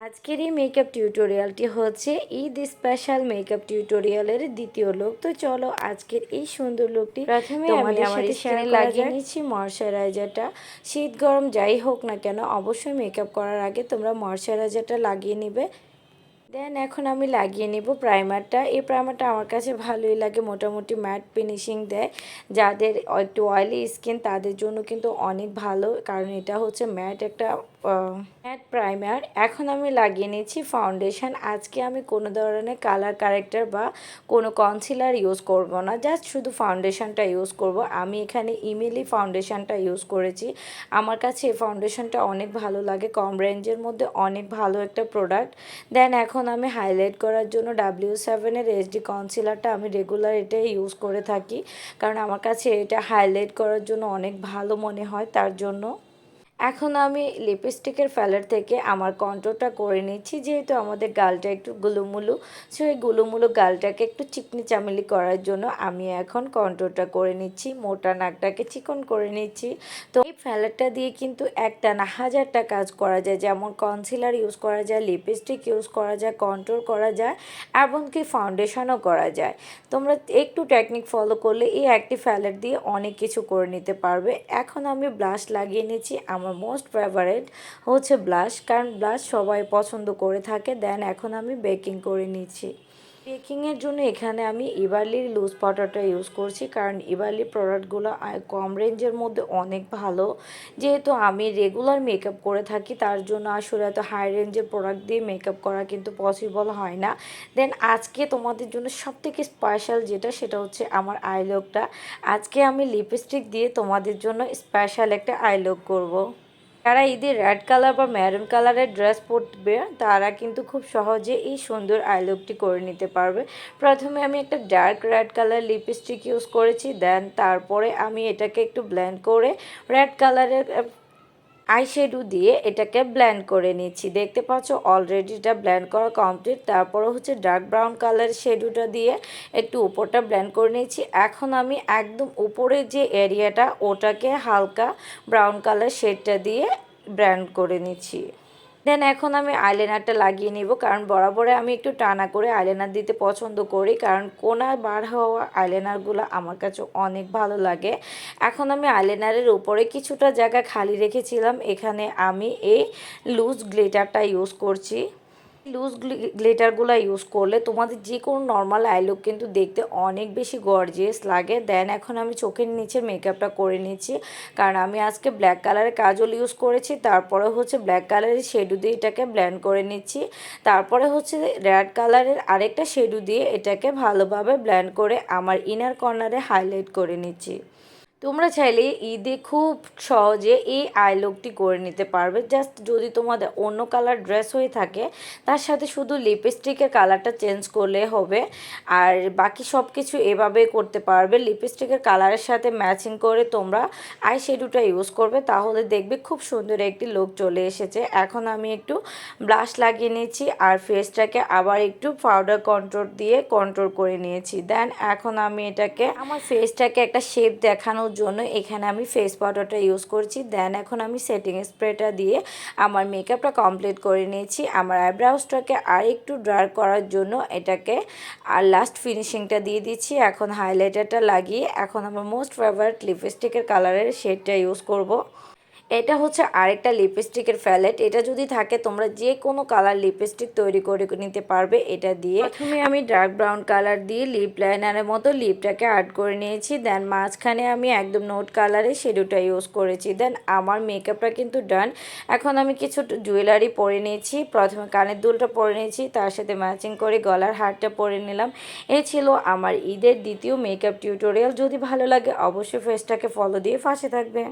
আজকের এই মেকআপ টিউটোরিয়ালটি হচ্ছে ঈদ স্পেশাল মেকআপ টিউটোরিয়ালের দ্বিতীয় লুক। তো চলো আজকের এই সুন্দর লুকটি প্রথমে আমি আমার স্কিনে লাগিয়ে নিচ্ছি ময়শ্চারাইজারটা। শীত গরম যাই হোক না কেন অবশ্যই মেকআপ করার আগে তোমরা ময়শ্চারাইজারটা লাগিয়ে নিবে। দেন এখন আমি লাগিয়ে নিব প্রাইমারটা। এই প্রাইমারটা আমার কাছে ভালোই লাগে, মোটামুটি ম্যাট ফিনিশিং দেয়। যাদের একটু অয়েলি স্কিন তাদের জন্য কিন্তু অনেক ভালো, কারণ এটা হচ্ছে ম্যাট একটা ম্যাট প্রাইমার। এখন আমি লাগিয়ে নিচ্ছি ফাউন্ডেশন। আজকে আমি কোনো ধরনের কালার কারেক্টার বা কোনো কনসিলার ইউজ করব না, জাস্ট শুধু ফাউন্ডেশনটা ইউজ করব। আমি এখানে ইমেলি ফাউন্ডেশনটা ইউজ করেছি। আমার কাছে এই ফাউন্ডেশনটা অনেক ভালো লাগে, কম রেঞ্জের মধ্যে অনেক ভালো একটা প্রোডাক্ট। দেন এখন আমি হাইলাইট করার জন্য W7-এর এইচডি কনসিলারটা আমি রেগুলার এটাই ইউজ করে থাকি, কারণ আমার কাছে এটা হাইলাইট করার জন্য অনেক ভালো মনে হয় তার জন্য। এখন আমি লিপস্টিকের ফ্যালার থেকে আমার কন্ট্রোলটা করে নিচ্ছি, যেহেতু আমাদের গালটা একটু গুলুমুলু, সো এই গুলুমুলু গালটাকে একটু চিকনি চামেলি করার জন্য আমি এখন কন্ট্রোলটা করে নিচ্ছি, মোটা নাকটাকে চিকন করে নিচ্ছি। তো এই ফ্যালারটা দিয়ে কিন্তু একটানা হাজারটা কাজ করা যায়, যেমন কনসিলার ইউজ করা যায়, লিপস্টিক ইউজ করা যায়, কন্ট্রোল করা যায়, এমনকি ফাউন্ডেশনও করা যায়। তোমরা একটু টেকনিক ফলো করলে এই একটি ফ্যালার দিয়ে অনেক কিছু করে নিতে পারবে। এখন আমি ব্লাশ লাগিয়ে নিচ্ছি। আমার মোস্ট ফেভারিট হচ্ছে ব্লাশ, কারণ ব্লাশ সবাই পছন্দ করে থাকে। দেন এখন আমি বেকিং করে নিচ্ছি। বেকিংয়ের জন্য এখানে আমি ইভারলির লুজ পাউডারটা ইউজ করছি, কারণ ইভারলি প্রোডাক্টগুলো কম রেঞ্জের মধ্যে অনেক ভালো। যেহেতু আমি রেগুলার মেকআপ করে থাকি তার জন্য আসলে এত হাই রেঞ্জের প্রোডাক্ট দিয়ে মেকআপ করা কিন্তু পসিবল হয় না। দেন আজকে তোমাদের জন্য সবথেকে স্পেশাল যেটা, সেটা হচ্ছে আমার আই লুকটা। আজকে আমি লিপস্টিক দিয়ে তোমাদের জন্য স্পেশাল একটা আই লুক করবো। যারা ঈদে রেড কালার বা মেরুন কালারের ড্রেস পরবে তারা কিন্তু খুব সহজে এই সুন্দর আই লুকটি করে নিতে পারবে। প্রথমে আমি একটা dark red colour lipstick use করেছি, দেন তারপরে আমি এটাকে একটু ব্লেন্ড করে রেড কালারের আইশ্যাডো দিয়ে এটাকে ব্লেন্ড করে নিচ্ছি। দেখতে পাচ্ছ অলরেডি এটা ব্লেন্ড করা কমপ্লিট। তারপরে হচ্ছে ডার্ক ব্রাউন কালার শেডোটা দিয়ে একটু উপরটা ব্লেন্ড করে নিচ্ছি। এখন আমি একদম উপরের যে এরিয়াটা ওটাকে হালকা ব্রাউন কালার শেডটা দিয়ে ব্লেন্ড করে নিচ্ছি। দেন এখন আমি আইলাইনারটা লাগিয়ে নিব, কারণ বরাবরে আমি একটু টানা করে আইলাইনার দিতে পছন্দ করি, কারণ কোনা বার হওয়া আইলাইনারগুলো আমার কাছে অনেক ভালো লাগে। এখন আমি আইলাইনারের উপরে কিছুটা জায়গা খালি রেখেছিলাম, এখানে আমি এই লুজ গ্লিটারটা ইউজ করছি। লুজ গ্লিটারগুলো ইউজ করলে তোমাদের যে কোনো নর্মাল আই লুক কিন্তু দেখতে অনেক বেশি গর্জিয়াস লাগে। দেন এখন আমি চোখের নিচে মেকআপটা করে নিচ্ছি, কারণ আমি আজকে ব্ল্যাক কালারের কাজল ইউজ করেছি। তারপরে হচ্ছে ব্ল্যাক কালারের শেডো দিয়ে এটাকে ব্লেন্ড করে নিচ্ছি। তারপরে হচ্ছে রেড কালারের আরেকটা শেডো দিয়ে এটাকে ভালোভাবে ব্লেন্ড করে আমার ইনার কর্নারে হাইলাইট করে নিচ্ছি। তোমরা চাইলে ঈদে খুব সহজে এই আই লুকটি করে নিতে পারবে। জাস্ট যদি তোমাদের অন্য কালার ড্রেস হয়ে থাকে তার সাথে শুধু লিপস্টিকের কালারটা চেঞ্জ করলে হবে, আর বাকি সব কিছু এভাবে করতে পারবে। লিপস্টিকের কালারের সাথে ম্যাচিং করে তোমরা আই শ্যাডোটা ইউজ করবে, তাহলে দেখবে খুব সুন্দর একটি লুক চলে এসেছে। এখন আমি একটু ব্লাশ লাগিয়ে নিয়েছি আর ফেসটাকে আবার একটু পাউডার কন্ট্রোল দিয়ে কন্ট্রোল করে নিয়েছি। দেন এখন আমি এটাকে আমার ফেসটাকে একটা শেপ দেখানোর জন্য এখানে আমি ফেস পাউডারটা ইউজ করছি। দেন এখন আমি সেটিং স্প্রেটা দিয়ে আমার মেকআপটা কমপ্লিট করে নিয়েছি। আমার আইব্রাউজটাকে আর একটু ডার্ক করার জন্য এটাকে আর লাস্ট ফিনিশিংটা দিয়ে দিচ্ছি। এখন হাইলাইটারটা লাগিয়ে এখন আমার মোস্ট ফেভারিট লিপস্টিকের কালারের শেডটা ইউজ করব। এটা হচ্ছে আরেকটা লিপস্টিকের প্যালেট। এটা যদি থাকে তোমরা যে কোনো কালার লিপস্টিক তৈরি করে নিতে পারবে এটা দিয়ে। প্রথমে আমি ডার্ক ব্রাউন কালার দিয়ে লিপ লাইনারের মতো লিপটাকে আর্ট করে নিয়েছি। দেন মাঝখানে আমি একদম নোট কালারে শেডোটা ইউজ করেছি। দেন আমার মেকআপটা কিন্তু ডান। এখন আমি কিছু জুয়েলারি পরে নিয়েছি। প্রথমে কানের দুলটা পরে নিয়েছি, তার সাথে ম্যাচিং করে গলার হারটা পরে নিলাম। এই ছিল আমার ঈদের দ্বিতীয় মেকআপ টিউটোরিয়াল। যদি ভালো লাগে অবশ্যই ফেসটাকে ফলো দিয়ে পাশে থাকবে।